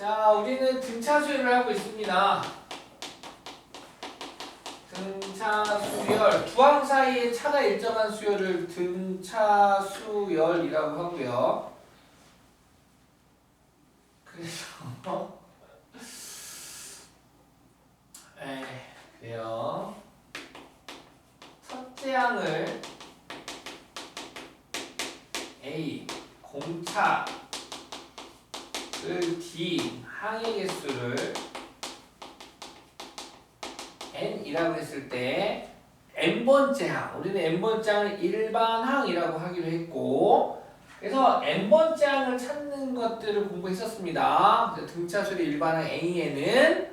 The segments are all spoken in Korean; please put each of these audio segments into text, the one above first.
자, 우리는 등차 수열을 하고 있습니다. 등차 수열, 두 항 사이의 차가 일정한 수열을 등차 수열이라고 하고요. 그래서 그래요. 첫째 항을 A, 공차를 D, 항의 개수를 n이라고 했을 때 n번째 항, 우리는 n번째 항을 일반항이라고 하기로 했고, 그래서 n번째 항을 찾는 것들을 공부했었습니다. 등차수열의 일반항 A에는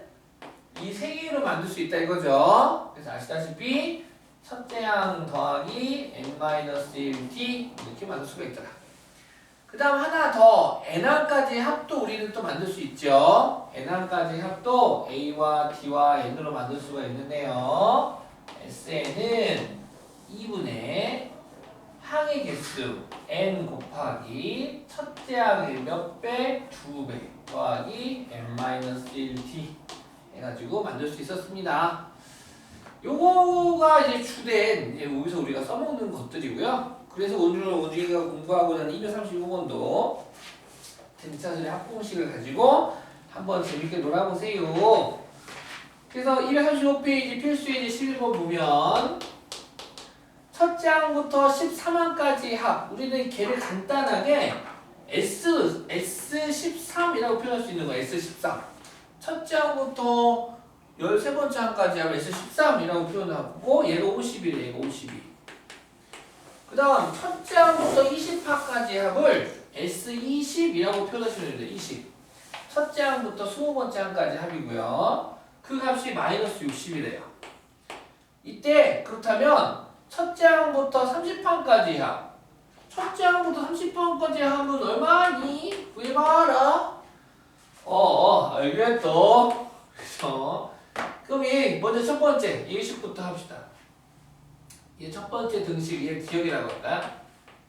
이 세 개로 만들 수 있다 이거죠. 그래서 아시다시피 첫째 항 더하기 n-1t 이렇게 만들 수가 있더라. 그 다음 하나 더 n항까지의 합도 우리는 또 만들 수 있죠. n항까지의 합도 a와 d와 n으로 만들 수가 있는데요. sn은 2분의 항의 개수 n 곱하기 첫째 항의 몇 배? 2배 더하기 n-1t 해가지고 만들 수 있었습니다. 요거가 이제 주된 여기서 우리가 써먹는 것들이고요. 그래서 오늘 우리가 공부하고자 하는 235번도 등차수열의 합공식을 가지고 한번 재밌게 놀아보세요. 그래서 235페이지 필수예제 11번 보면 첫째 항부터 13항까지 합, 우리는 걔를 간단하게 S13이라고 표현할 수 있는 거예요. S13. 첫째 항부터 13번째 항까지 하면 S13이라고 표현하고 얘가 50이래. 얘가 52. 그 다음 첫째 항부터 20항까지 합을 S20이라고 표현하시면 됩니다. 20. 첫째 항부터 20번째 항까지 합이고요. 그 값이 마이너스 60이래요. 이때 그렇다면 첫째 항부터 30항까지 합. 첫째 항부터 30항까지 합은 얼마니? 구해봐라. 알겠어. 그래서 그럼 얘 먼저 첫 번째 예식부터 합시다. 얘 첫 번째 등식 얘 기억이라고 할까?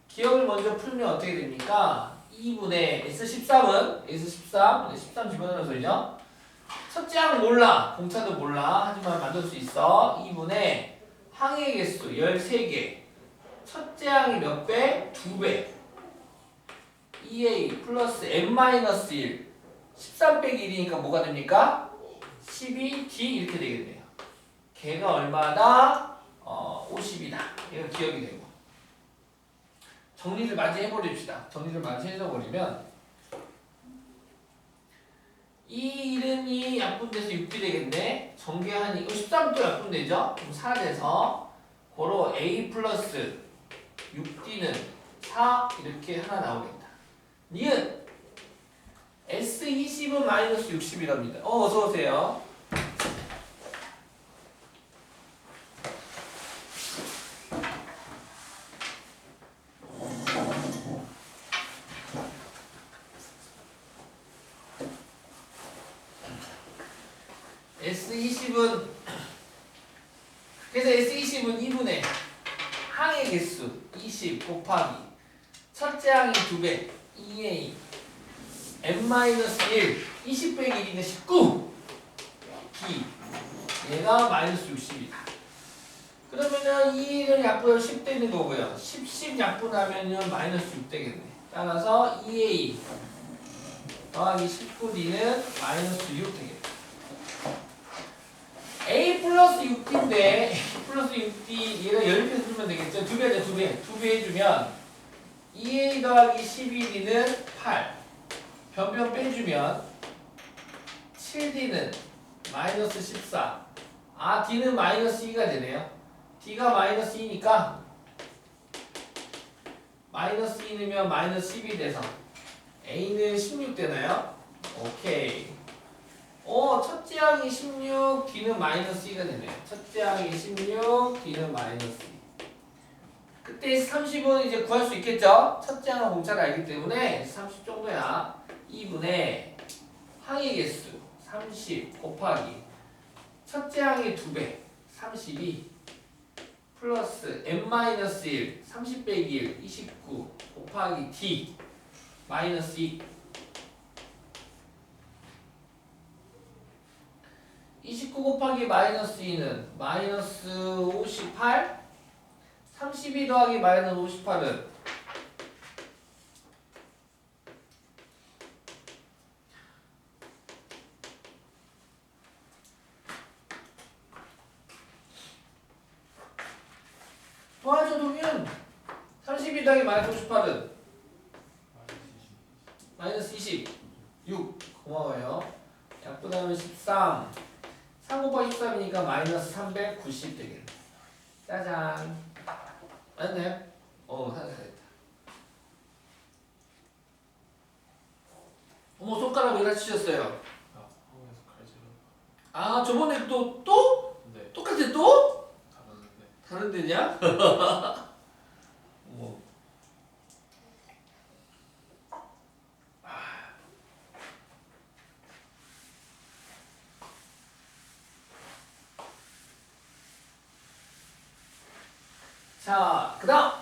기억을 먼저 풀면 어떻게 됩니까? 2분의 S13은 S13 집어넣어서죠. 첫째 항 몰라. 공차도 몰라. 하지만 만들 수 있어. 2분의 항의 개수 13개. 첫째 항이 몇 배? 2배. 2a 플러스 n-1 13 빼기 1이니까 뭐가 됩니까? 12d 이렇게 되겠네요. 걔가 얼마다? 50이다. 얘가 기억이 되고. 정리를 마저 해버립시다. 정리를 마저 해버리면 이 1은 약분돼서 6이 되겠네. 전개하니 13도 약분되죠? 그럼 4 돼서 고로 a 플러스 6d는 4 이렇게 하나 나오겠다. 니은 S20은 마이너스 60이랍니다. 어서오세요. S20은 그래서 S20은 2분의 항의 개수 20 곱하기 첫째 항이 2배 2a n-1 20 빼기 1이니까 19 d 얘가 마이너스 60이다. 그러면은 2를 약분하면 10 되는 거고요. 10 약분하면은 마이너스 6 되겠네. 따라서 2a 더하기 19d는 마이너스 6 되겠다. a 플러스 6d인데 a 플러스 6d 얘가 10배 주면 되겠죠? 2배죠 2배 해주면 2a 더하기 12d는 8 변변 빼주면 7d는 마이너스 14 d는 마이너스 2가 되네요. d가 마이너스 2니까 마이너스 2 넣으면 마이너스 10이 돼서 a는 16 되나요? 오케이. 첫째 항이 16, d는 마이너스 2가 되네요. 첫째 항이 16, d는 마이너스 2. 그때 30은 이제 구할 수 있겠죠? 첫째 항은 공차를 알기 때문에 30 정도야. 2분의 항의 개수 30 곱하기 첫째 항의 2배 32 플러스 n-1 30 빼기 1 29 곱하기 d 마이너스 2 19 곱하기 마이너스 2는 마이너스 58. 32 더하기 마이너스 58은 도와줘 동윤. 32 더하기 마이너스 58은 마이너스 26. 고마워요. 약분하면 13. 3 곱하기 13이니까 마이너스 390 되겠네. 짜잔. 맞나요? 잘했다. 어머, 손가락 왜 다치셨어요? 학원에서 칼질을. 아, 저번에 또? 네. 똑같아 또? 다른데. 다른 데냐? 어머. 자, 그 다음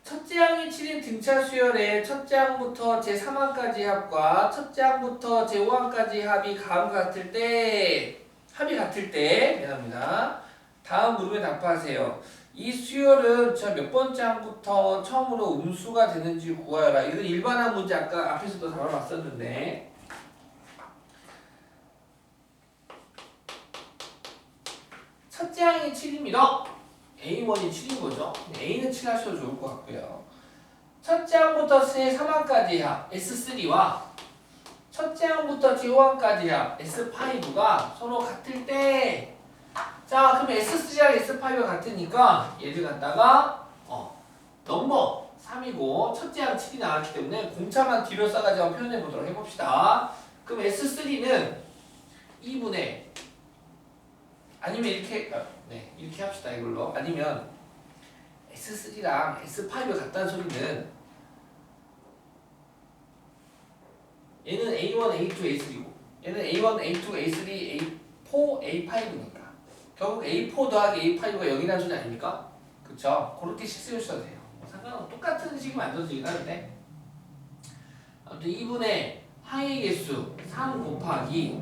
첫째 항이 치린 등차 수열의 첫째 항부터 제3항까지 합과 첫째 항부터 제5항까지 합이 같을 때 미안합니다. 다음 물음에 답하세요. 이 수열은 저 몇 번째 항부터 처음으로 음수가 되는지 구하여라. 이건 일반항 문제 아까 앞에서도 다뤄봤었는데 첫째 항이 7입니다. A1이 7인 거죠. A는 7 하셔도 좋을 것 같고요. 첫째 항부터 제3항까지 합 S3와 첫째 항부터 제5항까지 합 S5가 서로 같을 때, 자 그럼 S3랑 S5가 같으니까 얘를 갖다가 넘버 3이고 첫째 항 7이 나왔기 때문에 공차만 뒤로 싸가지고 표현해 보도록 해봅시다. 그럼 S3는 2분의 아니면 이렇게 이렇게 합시다. 이걸로 아니면 S3랑 S5가 같다는 소리는 얘는 A1, A2, A3고 얘는 A1, A2, A3, A4, A5니까 결국 A4 더하기 A5가 0이라는 소리 아닙니까? 그쵸? 그렇게 식 세우셔도 돼요. 상관없어. 똑같은 식이 만들어지긴 하는데 아무튼 2분의 항의 개수 3 곱하기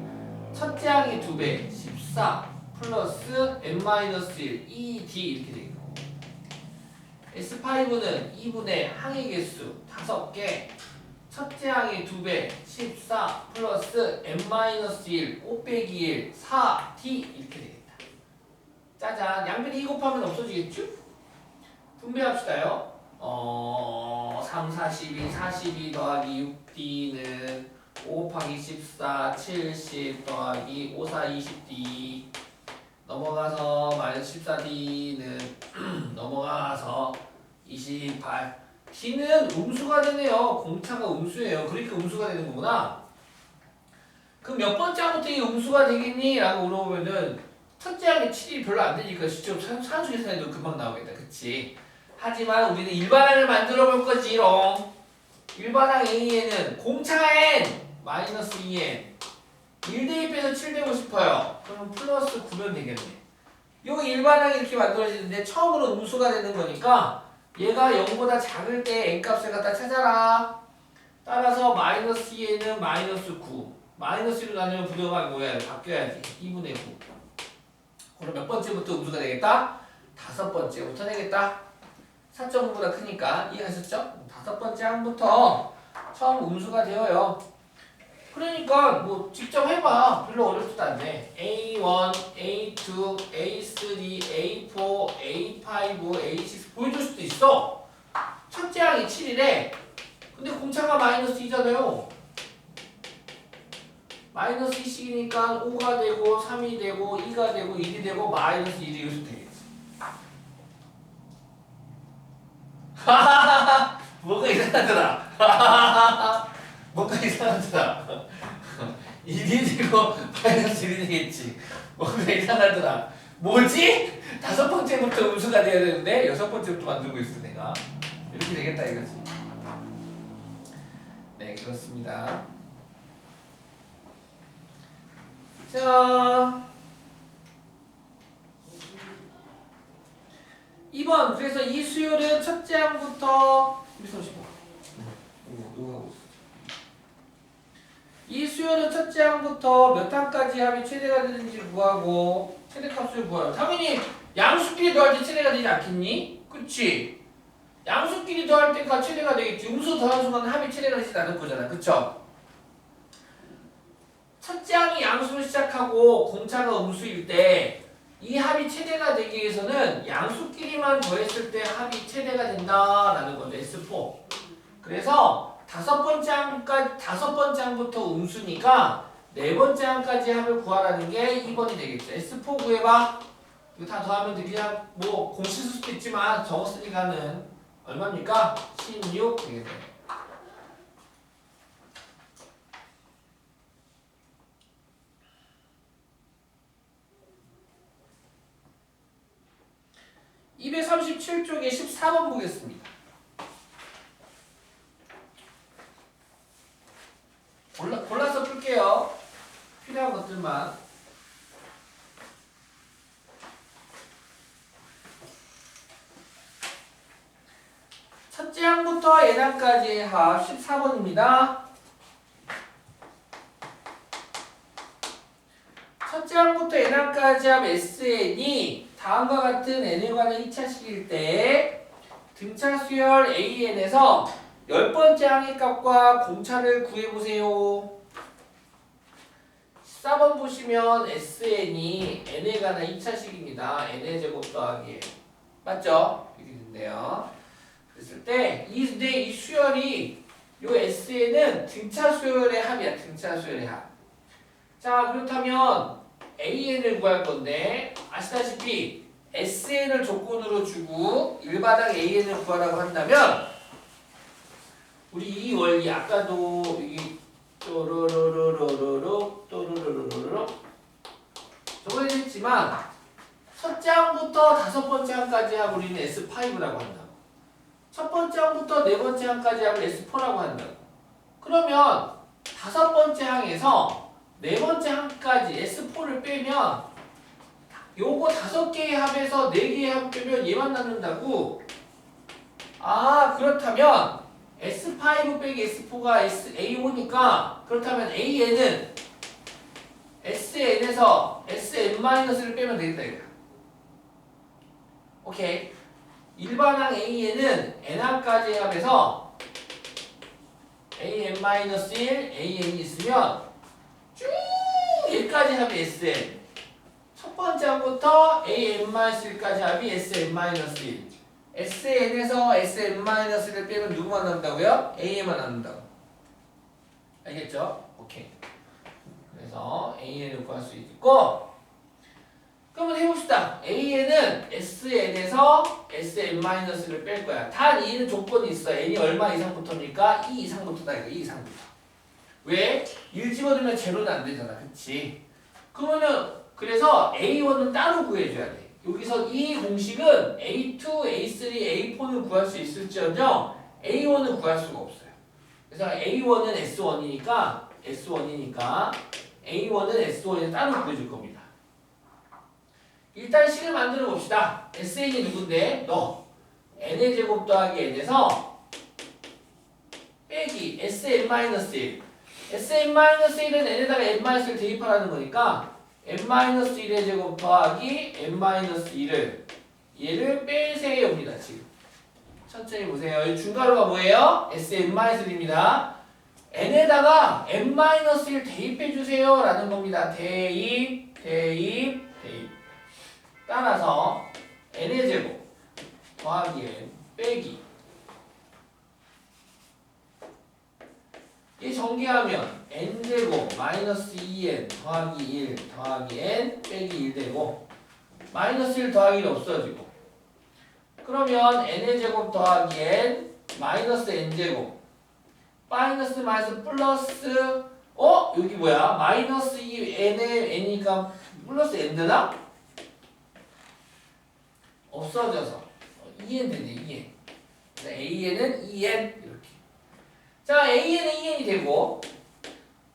첫째 항의 2배 14 플러스 n-1 2d 이렇게 되겠고 S5는 2분의 항의 개수 5개 첫째 항의 2배 14 플러스 n-1 5 빼기 1 4d 이렇게 되겠다. 짜잔. 양변이 2 곱하면 없어지겠죠? 분배합시다요. 3, 42 더하기 6d는 5 곱하기 14 70 더하기 5, 4, 20d 넘어가서 마이너스 14d는 넘어가서 28 d는 음수가 되네요. 공차가 음수예요. 그러니까 음수가 되는 거구나. 그럼 몇 번째 항부터 이게 음수가 되겠니? 라고 물어보면은 첫째 항이 7이 별로 안 되니까 직접 산수 계산해도 금방 나오겠다. 그치? 하지만 우리는 일반항을 만들어 볼 거지롱. 일반항 A에는 공차 n 마이너스 2n 1대입해서 7 되고 싶어요. 그럼 플러스 9면 되겠네. 여기 일반항이 이렇게 만들어지는데 처음으로 음수가 되는 거니까 얘가 0보다 작을 때 n값을 갖다 찾아라. 따라서 마이너스 2에는 마이너스 9 마이너스 1로 나누면 부등호가 뭐야? 바뀌어야지. 2분의 9 그럼 몇 번째부터 음수가 되겠다? 5번째부터 되겠다. 4.5보다 크니까 이해하셨죠? 5번째 항부터 처음 음수가 되어요. 그러니까 뭐 직접 해봐. 별로 어렵지도 않네. A1, A2, A3, A4, A5, A6 보여줄 수도 있어. 첫째 항이 7이래. 근데 공차가 마이너스 2잖아요. 마이너스 2씩이니까 5가 되고 3이 되고 2가 되고 1이 되고 마이너스 1이 이렇게 되겠지. 하하하하 뭐가 이상하더라. 뭔가 이상하더라. 1이 되고 마이너스 1이 되겠지. 뭔가 이상하더라. 뭐지? 5번째부터 음수가 돼야 되는데 6번째부터 만들고 있어 내가. 이렇게 되겠다 이거지. 네 그렇습니다. 자 2번 그래서 이 수열은 첫째 항부터 135 누가 하고 있어? 이 수열은 첫째 항부터 몇 항까지 합이 최대가 되는지 구하고 최대값을 구하라. 당연히 양수끼리 더할 때 최대가 되지 않겠니? 그치? 양수끼리 더할 때가 최대가 되겠지. 음수 더하는 순간 합이 최대가 되지 않을 거잖아. 그쵸? 첫째 항이 양수로 시작하고 공차가 음수일 때 이 합이 최대가 되기 위해서는 양수끼리만 더했을 때 합이 최대가 된다라는 거죠. S4. 그래서 다섯 번째 항부터 음수니까 네 번째 항까지 합을 구하라는 게 2번이 되겠죠. S4 구해봐. 이거 다 더하면 그냥 뭐 공식 쓸 수도 있지만 적었으니까는 얼마입니까? 16 되겠네. (237쪽에) 14번 보겠습니다. 골라서 풀게요. 필요한 것들만. 첫째 항부터 예항까지의 합 14번입니다. 첫째 항부터 n항까지 합 SN이 다음과 같은 n에 관한 2차식일 때 등차 수열 AN에서 10번째 항의 값과 공차를 구해보세요. 14번 보시면 SN이 n에 관한 2차식입니다. n의 제곱 더하기 n. 맞죠? 이렇게 된대요. 그랬을 때 이 수열이 요 SN은 등차 수열의 합이야. 등차 수열의 합. 자, 그렇다면 AN을 구할 건데 아시다시피 SN을 조건으로 주고 일바닥 AN을 구하라고 한다면 우리 이 원리 아까도 여기 또르르르르르 또르르르르르 저번에도 했지만 첫째 항부터 다섯 번째 항까지 합 우리는 S5라고 한다고. 첫 번째 항부터 네 번째 항까지 합을 S4라고 한다고. 그러면 다섯 번째 항에서 네 번째 항까지 S4를 빼면 요거 다섯 개의 합에서 네 개의 합 빼면 얘만 남는다고. 아, 그렇다면 S5 빼기 S4가 A5니까 그렇다면 AN은 SN에서 SN-를 빼면 되겠다 이거야. 오케이. 일반항 AN은 N항까지 합에서 AN-1, AN이 있으면 쭉 얘까지 합이 SN. 첫 번째 항부터 AN-1까지 합이 SN-1. SN에서 SN-를 빼면 누구만 남는다고요? AN만 남는다고. 알겠죠? 오케이. 그래서 AN을 구할 수 있고, 그러면 해봅시다. AN은 SN에서 SN-를 뺄 거야. 단 E는 조건이 있어. N이 얼마 이상부터입니까? 2 이상부터다 이거. 2 이상부터. 왜? 1 집어넣으면 제로는 안 되잖아. 그치? 그러면은 그래서 A1은 따로 구해줘야 돼. 여기서 이 공식은 A2, A3, A4는 구할 수 있을지언정 A1은 구할 수가 없어요. 그래서 A1은 S1이니까 A1은 S1에 따로 구해줄 겁니다. 일단 식을 만들어 봅시다. SN이 누군데? 너. n의 제곱 더하기 n에서 빼기 SN-1. SN-1은 n에다가 n-을 대입하라는 거니까 n-1의 제곱 더하기 n-1을 얘를 빼세요입니다. 지금 천천히 보세요. 이 중괄호가 뭐예요? SN-1입니다. n에다가 n-1 대입해주세요 라는 겁니다. 대입. 따라서 n의 제곱 더하기 n 빼기 이 전개하면 n제곱 마이너스 2n 더하기 1 더하기 n 빼기 1 되고 마이너스 1 더하기 1 없어지고 그러면 n의 제곱 더하기 n 마이너스 n제곱 마이너스 플러스 여기 뭐야? 마이너스 2 n의 n이니까 플러스 n 되나? 없어져서 2n 되네. 2n AN은 2n 이렇게. 자, AN은 2n이 되고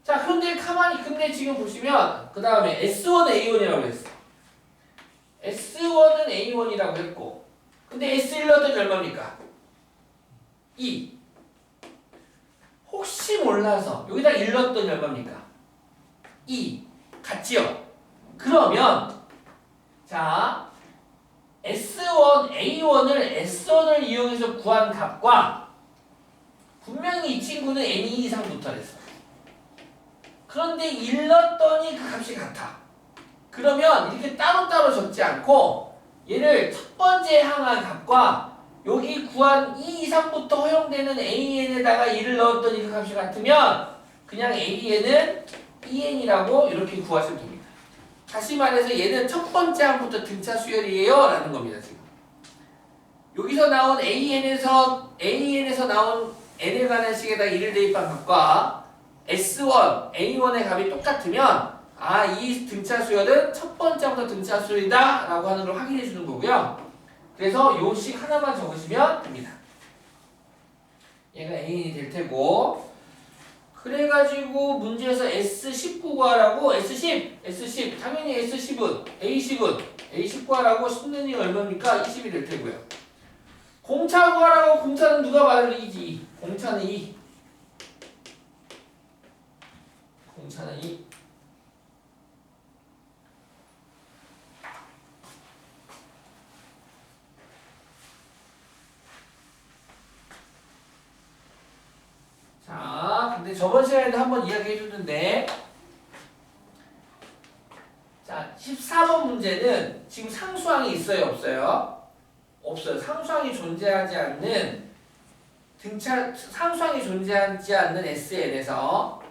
자, 근데 지금 보시면 그 다음에 S1은 A1이라고 했어. S1은 A1이라고 했고 근데 S1 넣었더니 얼마입니까? 2. 혹시 몰라서 여기다 1 넣었더니 얼마입니까? 2 같지요? 그러면 자 S1, A1을 S1을 이용해서 구한 값과 분명히 이 친구는 N2 이상 붙어냈어. 그런데 1 넣었더니 그 값이 같아. 그러면 이렇게 따로따로 적지 않고 얘를 첫 번째 항한 값과 여기 구한 2 이상부터 허용되는 AN에다가 1을 넣었더니 그 값이 같으면 그냥 AN은 EN이라고 이렇게 구하시면 됩니다. 다시 말해서 얘는 첫 번째 항부터 등차 수열이에요 라는 겁니다. 지금 여기서 나온 AN에서 나온 N에 관한 식에다 1을 대입한 값과 S1, A1의 값이 똑같으면 이 등차 수열은 첫 번째부터 등차 수열이다 라고 하는 걸 확인해 주는 거고요. 그래서 요 식 하나만 적으시면 됩니다. 얘가 A인이 될 테고 그래가지고 문제에서 S10 구하라고 S10 당연히 S10은 A10 구하라고 10는이 얼마입니까? 20이 될 테고요. 공차 구하라고 공차는 누가 말을 이기지? 공차는 2 공차는 2 자, 근데 저번 시간에도 한번 이야기해 줬는데 자, 14번 문제는 지금 상수항이 있어요, 없어요? 없어요. 상수항이 존재하지 않는 상수항이 존재하지 않는 SN에서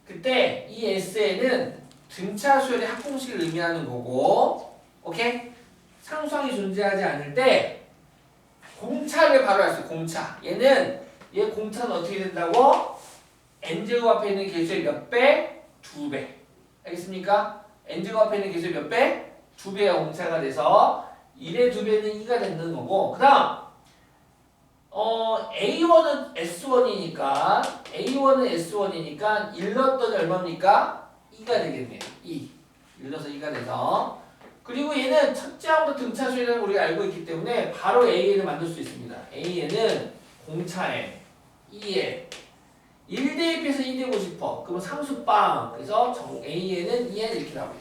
그때 이 SN은 등차 수열의 합공식을 의미하는 거고 오케이? 상수항이 존재하지 않을 때 공차를 바로 할 수 있어요. 공차. 얘 공차는 어떻게 된다고? n제곱 앞에 있는 개수의 몇 배? 2배. 알겠습니까? n제곱 앞에 있는 개수의 몇 배? 2배가 공차가 돼서 1의 2배는 2가 되는 거고 그 다음 A1은 S1이니까 1 넣었더니 얼마입니까? 2가 되겠네요. 1 넣어서 2가 돼서 그리고 얘는 첫째 항부터 등차 수열이라는 걸 우리가 알고 있기 때문에 바로 AN을 만들 수 있습니다. AN은 공차에 2에 1 대입해서 2 되고 싶어. 그러면 상수빵. 그래서 AN은 2N 이렇게 나와요.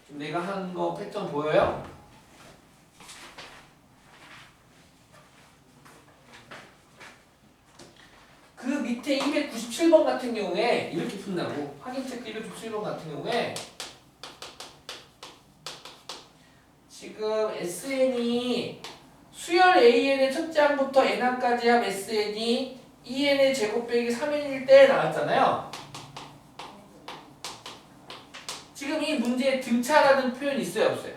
지금 내가 한 거 패턴 보여요? 그 밑에 297번 같은 경우에 이렇게 푼다고. 확인 체크 297번 같은 경우에 지금 SN이 수열 AN의 첫째 항부터 N항까지 합 SN이 2N의 제곱 빼기 3N일 때 나왔잖아요. 지금 이 문제에 등차라는 표현이 있어요, 없어요?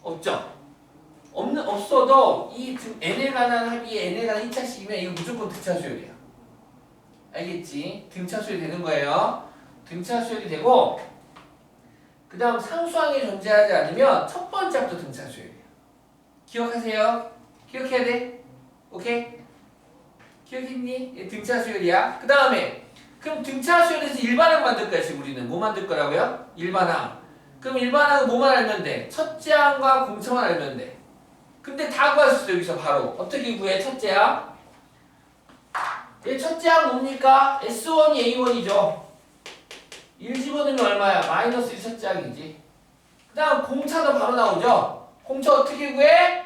없죠? 없어도 이 N에 관한 합이 N에 관한 2차식이면 이거 무조건 등차 수열이야. 알겠지? 등차 수열이 되는 거예요. 등차 수열이 되고 그 다음 상수항이 존재하지 않으면 첫 번째부터 등차 수열이에요. 기억하세요? 기억해야 돼? 오케이? 기억했니? 등차 수열이야. 그 다음에 그럼 등차 수열에서 일반항 만들 거야. 지금 우리는 뭐 만들 거라고요? 일반항. 그럼 일반항은 뭐만 알면 돼? 첫째 항과 공차만 알면 돼. 근데 다 구할 수 있어. 여기서 바로 어떻게 구해? 첫째 항. 얘 첫째 항 뭡니까? S1이 A1이죠. 1 집어넣으면 얼마야? 마이너스 1 첫째 항이지. 그 다음 공차도 바로 나오죠. 공차 어떻게 구해?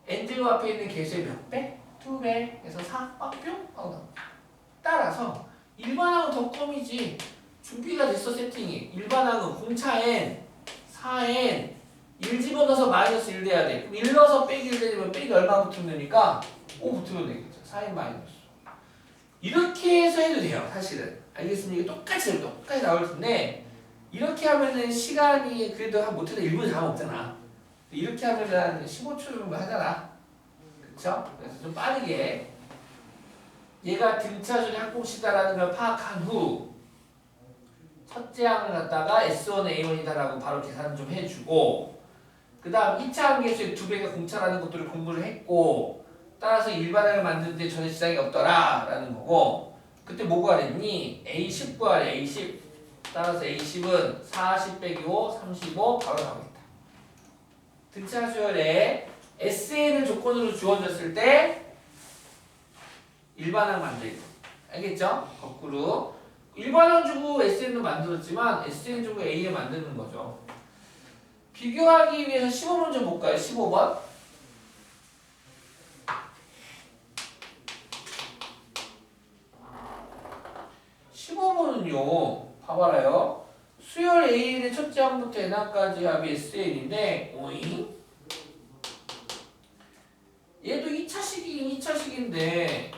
n제곱 앞에 있는 개수의 몇 배? 2배. 그래서 4 빡뿅 하고 나옵니다. 따라서 일반항은 더 껌이지. 준비가 됐어 세팅이. 일반항은 공차 n, 4n, 1 집어넣어서 마이너스 1 돼야 돼. 그럼 1 넣어서 빼기 1 되면 빼기 얼마 붙으면 되니까 5 붙으면 되겠죠. 4n 마이너스. 이렇게 해서 해도 돼요. 사실은. 알겠습니까? 똑같이 나올 텐데 이렇게 하면은 시간이 그래도 한 못해도 1분 다 먹잖아. 이렇게 하면은 한 15초 정도 하잖아. 그쵸? 그래서 좀 빠르게 얘가 등차수의 합공식이다라는 걸 파악한 후 첫째 항을 갖다가 S1, A1이다라고 바로 계산 좀 해주고 그 다음 2차 항계수의 2배가 공차라는 것들을 공부를 했고 따라서 일반항을 만드는데 전혀 지장이 없더라라는 거고 그때 뭐 구하랬니? A10 구하래. A10 따라서 A10은 40 빼기 5, 35 바로 나오겠다. 등차 수열에 SN을 조건으로 주어졌을 때 일반항 만들기. 알겠죠? 거꾸로. 일반항 주고 SN도 만들었지만 SN 주고 A에 만드는 거죠. 비교하기 위해서 15번 좀 볼까요? 15번. 15번은요. 봐봐라요. 수열 A의 첫째 항부터 n항까지 합이 SN인데 오잉? 얘도 2차식이긴 2차식인데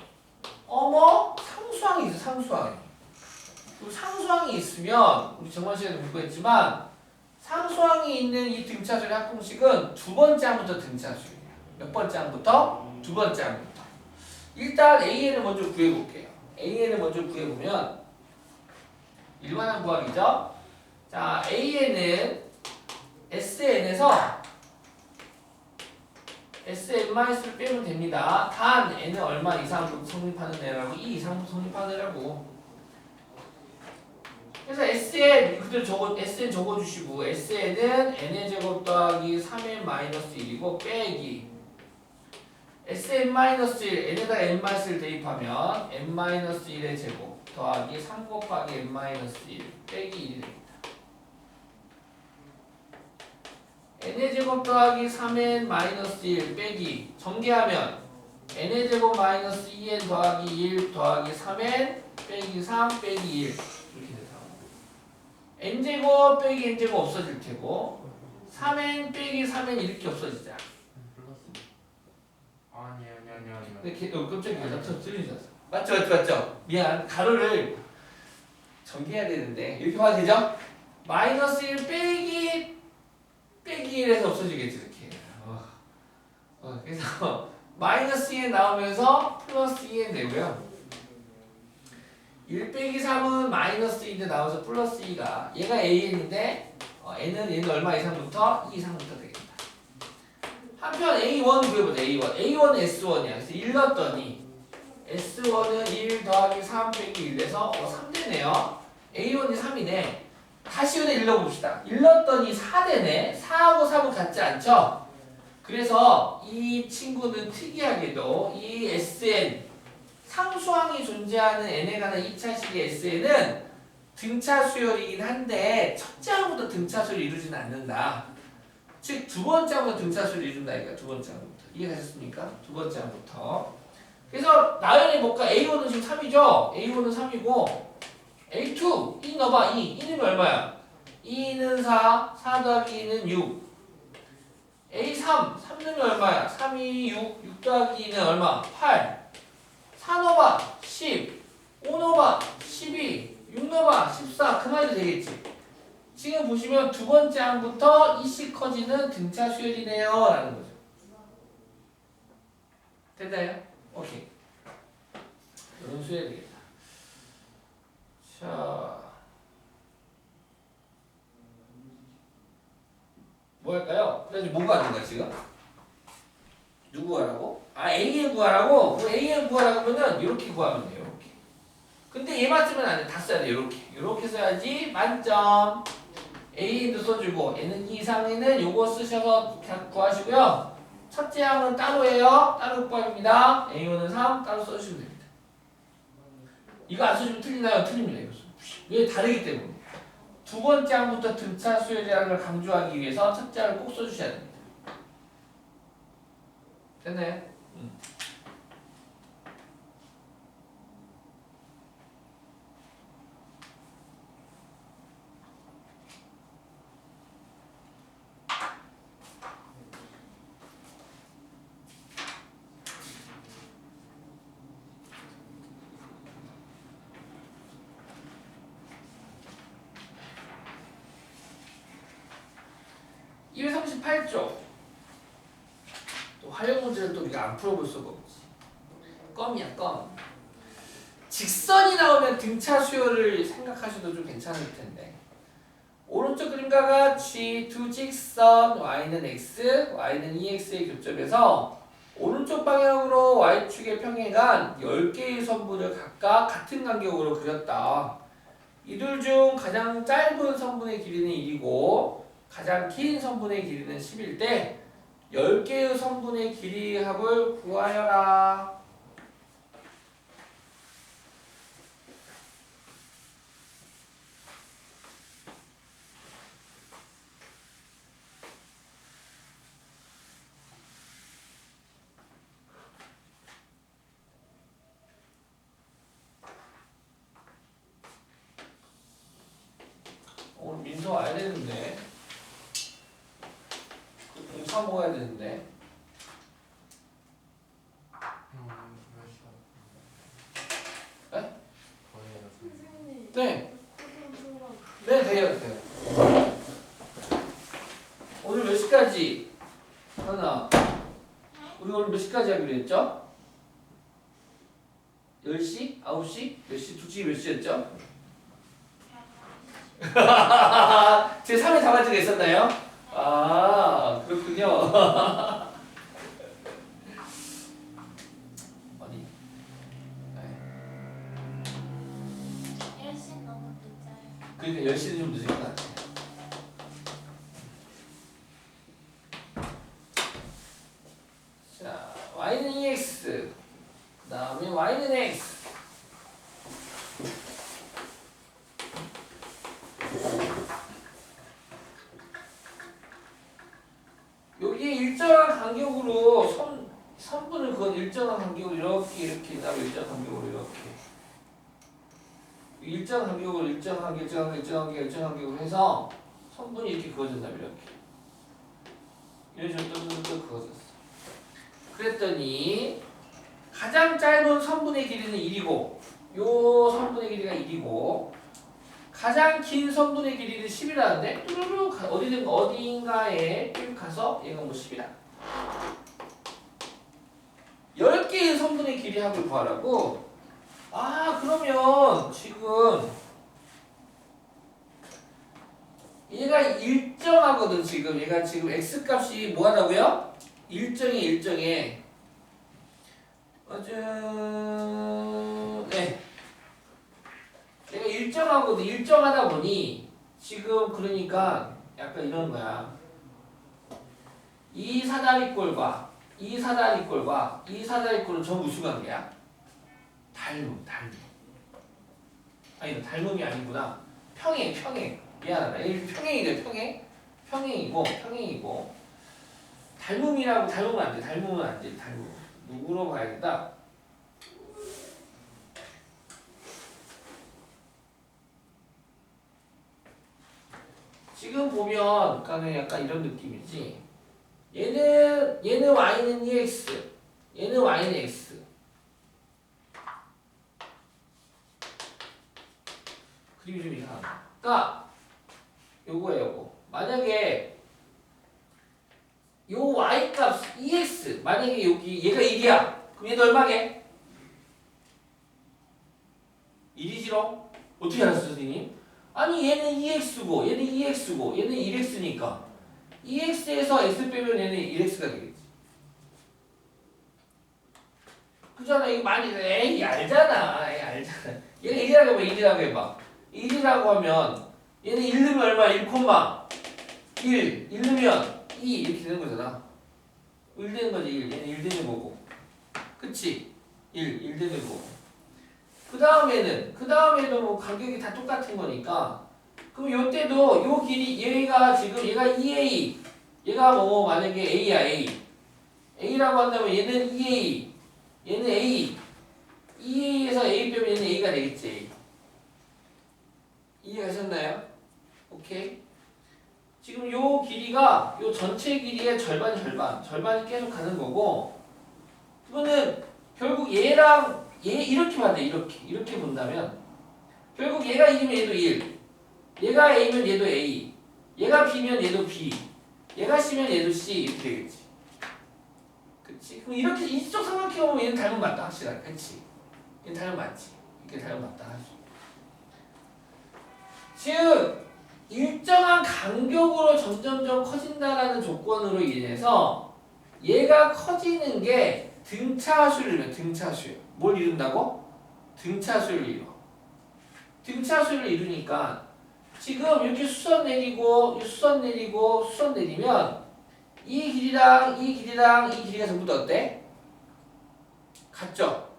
어머? 상수항이 있어. 상수항이. 그 상수항이 있으면 우리 정원 시간에 공부했지만 상수항이 있는 이 등차수의 합공식은 두 번째 항부터 등차수예요. 몇 번째 항부터? 두 번째 항부터. 일단 AN을 먼저 구해볼게요. AN을 먼저 구해보면 일반항 구하기죠. 자, AN은 SN에서 SN-를 빼면 됩니다. 단 N은 얼마 이상 성립하는 애라고? 2 이상 성립하는 애라고. 그래서 SN 그대로 SN 적어주시고 SN은 n의 제곱 더하기 3n-1이고 빼기 SN-1 n에다가 n-1 대입하면 n-1의 제곱 더하기 3 곱하기 n-1 빼기 1이 됩니다. n의 제곱 더하기 3n-1 빼기 전개하면 n의 제곱 마이너스 2n 더하기 1 더하기 3n 빼기 3 빼기 1 이렇게 돼서 n제곱 빼기 n제곱 없어질 테고 3n 빼기 3n 이렇게 없어지자. 아니. 근데 깜짝이야. 나처럼 틀리셨어. 맞죠? 미안. 가로를 전개해야 되는데 이렇게 봐도 되죠? 마이너스 1 빼기 1에서 없어지겠지 이렇게. 그래서 마이너스 2n 나오면서 플러스 2n 되고요. 1 빼기 3은 마이너스 2인데 나와서 플러스 2가 얘가 AN인데 얘는 얼마 이상부터? 2 이상부터 되겠다. 한편 A1 구해보자. A1은 S1이야. 그래서 1 넣었더니 S1은 1 더하기 3 빼기 1 돼서 3 되네요. A1이 3이네. 다시 여기다 1 넣어봅시다. 1 넣었더니 4 되네. 4하고 3은 같지 않죠? 그래서 이 친구는 특이하게도 이 SN 상수항이 존재하는 n에 관한 2차식의 SN은 등차 수열이긴 한데 첫째 항부터 등차 수열이 이루지는 않는다. 즉 두 번째 항부터 등차 수열이 이룬다. 이거 두 번째 항부터. 이해가셨습니까? 두 번째 항부터. 그래서 나열해 볼까? A1은 지금 3이죠? A1은 3이고 A2 2 넣어봐. 2는 얼마야? 2는 4 더하기 2는 6 A3 3는 얼마야? 3이 6 더하기 2는 얼마? 8 4 넣어봐 10 5 넣어봐 12 6 넣어봐 14 그만해도 되겠지. 지금 보시면 두 번째 항부터 이씩 커지는 등차 수열이네요 라는 거죠. 됐나요? 오케이. 이런 수열이 되겠다. 자, 뭐 할까요? 그래서 뭐가 안 된다 지금? 누구 구하라고? AN 구하라고? AN 구하라고 하면은 이렇게 구하면 돼요. 이렇게. 근데 얘 맞으면 안 돼. 다 써야 돼. 이렇게 써야지 만점. AN도 써주고 N은 2 이상에는 요거 쓰셔서 구하시고요. 첫째 항은 따로예요. 따로 구합니다. A1은 3 따로 써주시면 됩니다. 이거 안 써주면 틀리나요? 틀립니다. 이거. 왜 다르기 때문에. 두 번째 항부터 등차 수열이라는 걸 강조하기 위해서 첫째 항을 꼭 써주셔야 됩니다. 됐나요? 238쪽. 또 활용 문제를 또 우리가 안 풀어볼 수가 없지. 껌이야, 껌. 직선이 나오면 등차 수열을 생각하셔도 좀 괜찮을 텐데. 오른쪽 그림과 같이 두 직선 y는 x, y는 2x의 교점에서 오른쪽 방향으로 y축의 평행한 10개의 선분을 각각 같은 간격으로 그렸다. 이들 중 가장 짧은 선분의 길이는 1이고 가장 긴 선분의 길이는 10일 때 10개의 선분의 길이 합을 구하여라. 가야 되는데. 몇 시간? 네? 거의 선생님. 네. 선생님. 네, 돼요. 오늘 몇 시까지? 하나. 우리 오늘 몇 시까지 하기로 했죠? 10시? 9시? 몇 시? 2시 몇 시였죠? 제 3회 답안지가 있었나요? 아, 그렇군요. 어디? 네. 10시 너무 늦어요. 그러니까 10시는 좀 늦은 것 같아요. 자, y는 EX, 그 다음에 y는 X. 여기에 일정한 간격으로 선분을 그건 일정한 간격으로 이렇게 그다음에 일정한 간격으로 이렇게 일정한 간격으로 해서 선분이 이렇게 그어진다면 이렇게 이런 식으로 또 그어졌어. 그랬더니 가장 짧은 선분의 길이는 1이고 요 선분의 길이가 1이고 가장 긴 선분의 길이는 10이라는데 뚜루루 어딘가에 쭉 가서 얘가 뭐 10이다. 10개의 선분의 길이 합을 구하라고. 아, 그러면 지금 얘가 일정하거든. 얘가 지금 x값이 뭐 하다고요? 일정해. 네. 얘가 일정하거든. 일정하다 보니 지금 그러니까 약간 이런 거야. 이 사다리꼴과 이 사다리꼴은 전부 무슨 관계야? 닮음. 아니, 닮음이 아니구나. 평행. 미안하다. 얘 평행이래. 평행이고. 닮으면 안 돼. 누구로 봐야겠다. 지금 보면 약간 이런 느낌이지. 얘는 y는 EX, 얘는 y는 X. 그림이 좀 이상하다. 그러니까 요거. 만약에 요 y값 EX, 만약에 여기 얘가 1이야. 그럼 얘도 얼마게? 1이지롱? 어떻게 알았어, 선생님? 아니, 얘는 EX고 얘는 1X니까 EX에서 X 빼면 얘는 1X가 되겠지. 그잖아. 이거 많이 알잖아. 얘가 1이라고 해봐. 1이라고 하면 얘는 1 넣으면 얼마? 1, 1 넣으면 2 이렇게 되는 거잖아. 1 되는 거지. 1. 얘는 1 되는 거고. 그치? 1 되는 거고. 그 다음에도 뭐 간격이 다 똑같은 거니까. 그럼 요때도 요 길이 얘가 2A, 얘가 뭐 만약에 A야 A. A라고 한다면 얘는 2A, 얘는 A. 2A에서 A 빼면 얘는 A가 되겠지. 이해하셨나요? 오케이. 지금 요 길이가 요 전체 길이의 절반이 계속 가는 거고. 그거는 결국 얘랑 얘 이렇게 봐야 돼. 이렇게 본다면 결국 얘가 1이면 얘도 1, 얘가 A면 얘도 A, 얘가 B면 얘도 B, 얘가 C면 얘도 C 이렇게 되겠지. 그치? 그럼 이렇게 이쪽 삼각형으로 얘는 닮은 맞다 확실하게. 그치? 얘는 닮은 맞지. 이렇게 닮은 맞다 하지. 즉 일정한 간격으로 점점점 커진다라는 조건으로 인해서 얘가 커지는 게 등차수를 뭘 이룬다고? 등차수를 이뤄. 등차수를 이루니까 지금 이렇게 수선 내리면 이 길이랑 이 길이가 전부 다 어때? 같죠?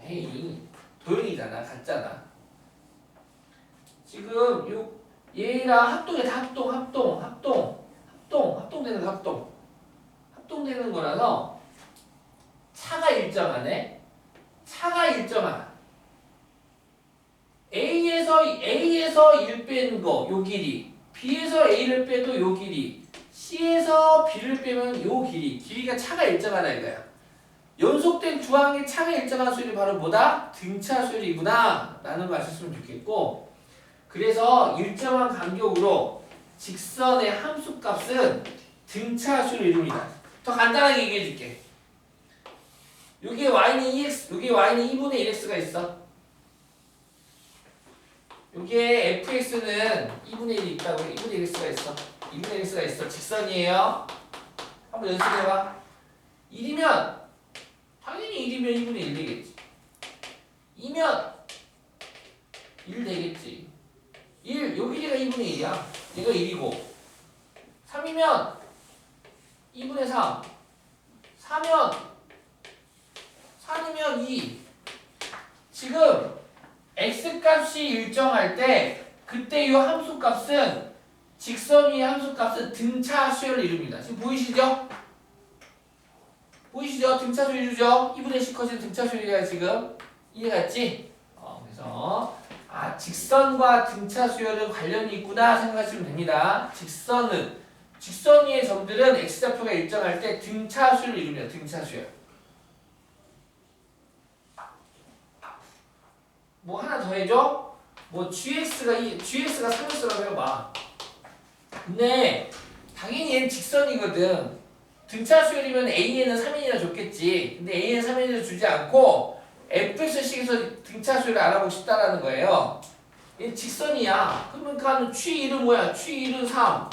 에이, 도형이잖아. 같잖아. 지금 얘랑 합동되는 거라서 차가 일정하네. A에서 1 뺀 거, 요 길이. B에서 A를 빼도 요 길이. C에서 B를 빼면 요 길이가 차가 일정하다 이거야. 연속된 두 항의 차가 일정한 수열이 바로 뭐다? 등차 수열이구나 라는 거 아셨으면 좋겠고, 그래서 일정한 간격으로 직선의 함수값은 등차 수열을 이룹니다. 더 간단하게 얘기해 줄게. 여기에 y는 2x, 여기에 y는 2분의 1x가 있어. 여기에 fx는 2분의 1이 있다고. 2분의 1x가 있어. 2분의 1x가 있어. 직선이에요. 한번 연습해봐. 1이면 당연히 1이면 2분의 1 되겠지. 2면 1 되겠지. 1, 요 길이가 2분의 1이야. 얘가 1이고. 3이면 2분의 3. 4면 4이면 2. 지금 x값이 일정할 때 그때 이 함수값은 직선 위의 함수값은 등차 수열을 이룹니다. 지금 보이시죠? 보이시죠? 등차 수열 이루죠? 2분의 10 컷은 등차 수열이야 지금. 이해갔지? 그래서 직선과 등차 수열은 관련이 있구나 생각하시면 됩니다. 직선 위의 점들은 x좌표가 일정할 때 등차 수열을 이룹니다. 등차 수열. 뭐 하나 더 해줘? 뭐 gx가 3x라고 해봐. 근데 당연히 얘는 직선이거든. 등차 수열이면 a에는 3n이나 줬겠지. 근데 a에는 3n을 주지 않고 fx 식에서 등차 수열을 알아보고 싶다라는 거예요. 얘는 직선이야. 그러니까 g1은 뭐야? g1은 3.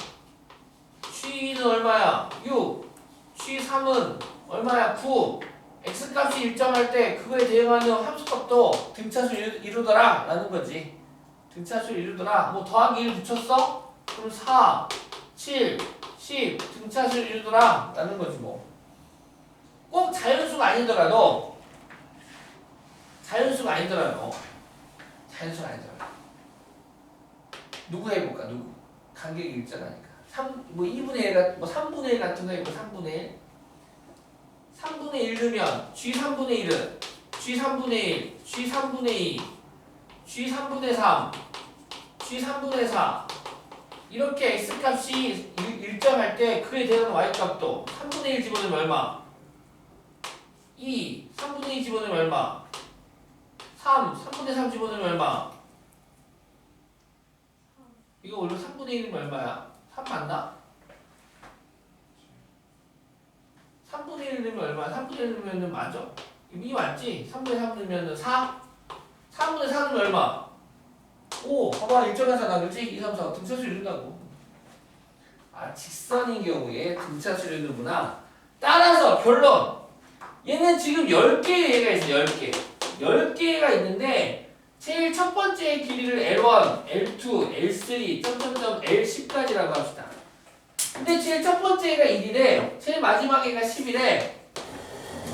g2는 얼마야? 6. g3은 얼마야? 9. x값이 일정할 때 그거에 대응하는 함수값도 등차수 이루더라 라는 거지. 등차수 이루더라. 뭐 더하기 1 붙였어? 그럼 4, 7, 10 등차수 이루더라 라는 거지 뭐. 꼭 자연수가 아니더라도 누구 해볼까? 누구? 간격이 일정하니까. 2분의 1 뭐 3분의 1 같은 거 해볼까? 3분의 1. 3분의 1 넣으면 g 3분의 1은 g 3분의 1, g 3분의 2, g 3분의 3, g 3분의 4 이렇게 x값이 일정할 때 그에 대한 y값도 3분의 1 집어넣으면 얼마? 2, 3분의 2 집어넣으면 얼마? 3분의 3 집어넣으면 얼마? 이거 원래 3분의 1이면 얼마야? 3 맞나? 3분의 1 넣으면 얼마야? 3분의 1 넣으면 맞아? 이 맞지? 3분의 3 넣으면 4? 3분의 4는 얼마? 5. 봐봐 일정하잖아 그렇지? 2, 3, 4 등차수를 이룬다고. 직선인 경우에 등차수를 이루구나. 따라서 결론 얘는 지금 10개의 얘가 있어. 10개 10개가 있는데 제일 첫 번째 길이를 L1, L2, L3, L10까지라고 합시다. 근데 제일 첫 번째 애가 1이래. 제일 마지막 애가 10이래.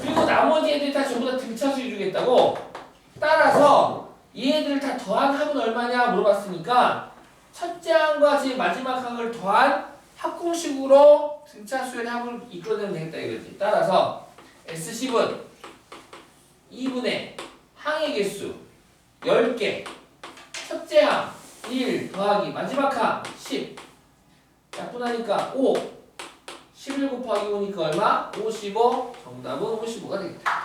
그리고 나머지 애들이 다 전부 다 등차수 이루겠다고. 따라서 이 애들을 다 더한 합은 얼마냐 물어봤으니까 첫째 항과 제일 마지막 항을 더한 합공식으로 등차수의 합을 이끌어내면 되겠다 이거지. 따라서 S10은 2분의 항의 개수 10개 첫째 항 1 더하기 마지막 항 10 약분하니까 5 11 곱하기 5니까 얼마? 55 정답은 55가 되겠다.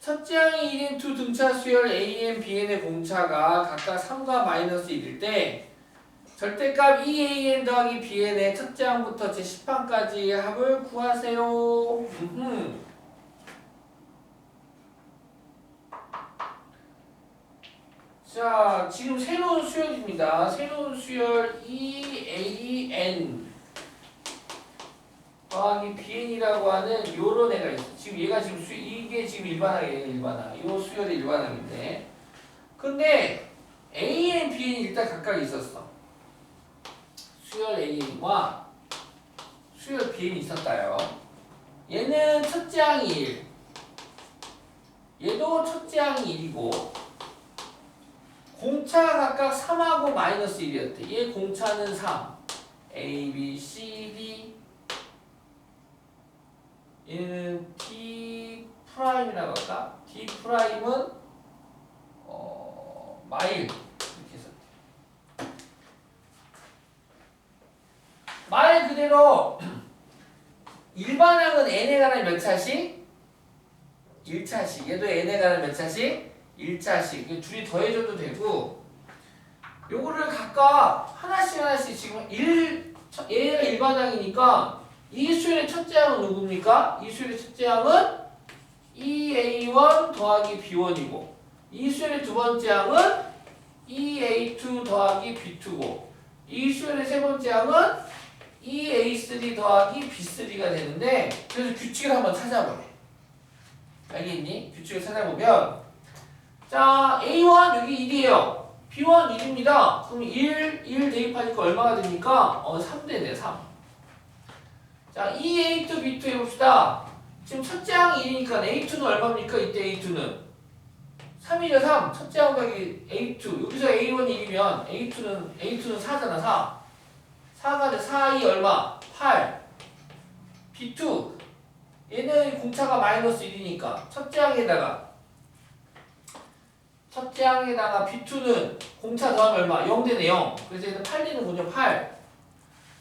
첫째 항이 1인 두 등차 수열 AN, BN의 공차가 각각 3과 마이너스 1일 때 절대값 EAN 더하기 BN의 첫째 항부터 제10항까지의 합을 구하세요. 자, 지금 새로운 수열입니다. 새로운 수열 EAN 더하기 BN이라고 하는 요런 애가 있어. 지금 얘가 지금 이게 지금 일반항이에요. 일반항. 요 수열의 일반항인데. 근데 AN, BN이 일단 각각 있었어. 수열 AN과 수열 bn이 있었다요. 얘는 첫째 항이 1. 얘도 첫째 항이 1이고 공차가 각각 3하고 마이너스 1이었대. 얘 공차는 3. A, B, C, D. 얘는 D 프라임이라고 할까? D 프라임은 마일 이렇게 했었대. 말 그대로 일반항은 n에 관한 몇 차씩? 1차씩. 얘도 n에 관한 몇 차씩? 1차씩. 둘이 더해줘도 되고 요거를 각각 하나씩 지금 얘가 일반항이니까 이 수열의 첫째 항은 누굽니까? 이 수열의 첫째 항은 EA1 더하기 B1이고 이 수열의 두 번째 항은 EA2 더하기 B2고 이 수열의 세 번째 항은 EA3 더하기 B3가 되는데 그래서 규칙을 한번 찾아보래. 알겠니? 규칙을 찾아보면 자 A1 여기 1이에요. B1 1입니다. 그럼 1 대입하니까 얼마가 됩니까? 3 되네 3. 자 EA2 B2 해봅시다. 지금 첫째 항이 1이니까 A2는 얼마입니까? 이때 A2는 3이죠 3. 첫째 항 더하기 A2 여기서 A1이 1이면 A2는 4잖아 4. 4가 돼 4, 2 얼마? 8. B2 얘는 공차가 마이너스 1이니까 첫째 항에다가 B2는 공차 더하면 얼마? 0 되네 0. 그래서 얘는 8 되는군요 8.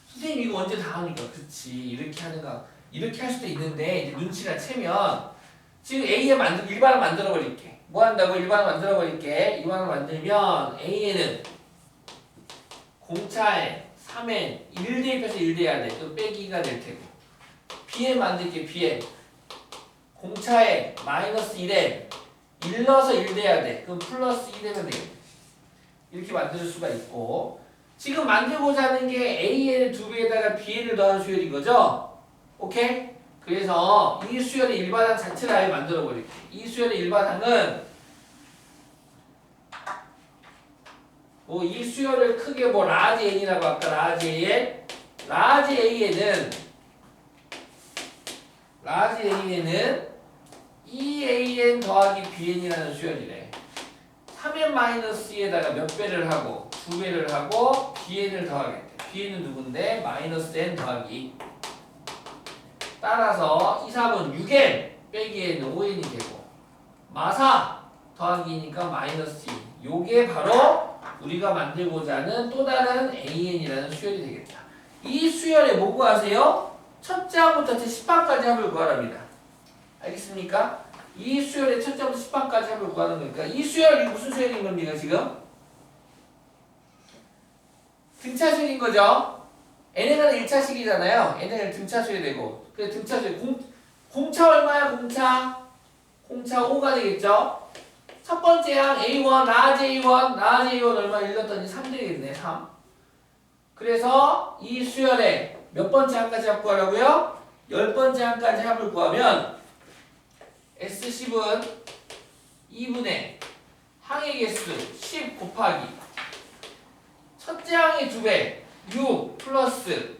선생님 이거 언제 다 하니까 그렇지 이렇게 하는가 이렇게 할 수도 있는데 이제 눈치를 채면 지금 A에 일반을 만들어 버릴게. 뭐 한다고? 일반을 만들어 버릴게. 일반을 만들면 A에는 공차에 3엔 1 대입해서 1 돼야 돼. 또 빼기가 될 테고. B에 만들게 B에 공차에 마이너스 1에 1 넣어서 1 돼야 돼. 그럼 플러스 2 되면 되겠다. 이렇게 만들 수가 있고 지금 만들고자 하는 게 AN의 2배에다가 BN을 더하는 수열인 거죠? 오케이? 그래서 이 수열의 일반항 자체를 아예 만들어 버릴게. 이 수열의 일반항은 이 수열을 크게 라지 N이라고 할까? 라지 AN. 라지 A에는 EAN 더하기 BN이라는 수열이래. 3n 마이너스 에다가 몇 배를 하고 2배를 하고 BN을 더하겠대. BN은 누군데? 마이너스 N 더하기 2. 따라서 이 3은 6n 빼기 N은 5n이 되고 마사 더하기 2니까 마이너스 2. 요게 바로 우리가 만들고자 하는 또 다른 AN이라는 수열이 되겠다. 이 수열에 뭐 구하세요? 첫째 항부터 제 10항까지 합을 구하랍니다. 알겠습니까? 이 수열의 첫째부터 10항까지 합을 구하는 거니까 이 수열이 무슨 수열인 겁니까 지금? 등차수열인 거죠? n에는 1차식이잖아요. n은 등차수열이 되고 그래 등차수열 공차 얼마야 공차? 공차 5가 되겠죠? 첫 번째 항 A1 라지 A1 얼마 1 넣었더니 3 되겠네 3. 그래서 이 수열의 몇 번째 항까지 합 구하라고요? 10번째 항까지 합을 구하면 S10은 2분의 항의 개수 10 곱하기 첫째 항의 2배 6 플러스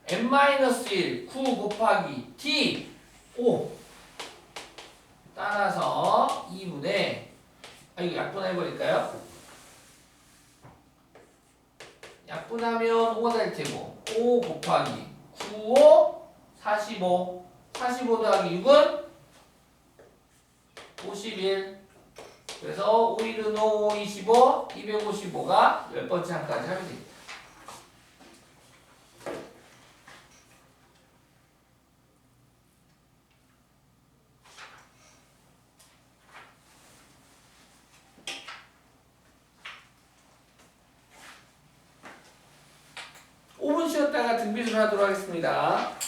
n-1 9 곱하기 d 5 따라서 2분의 이거 약분해버릴까요? 약분하면 5가 될 테고 5 곱하기 9, 5, 45 45 더하기 6은 51 그래서 5, 1은 5, 25 255가 10번째 항까지 하면 됩니다. 쉬었다가 등비술 하도록 하겠습니다.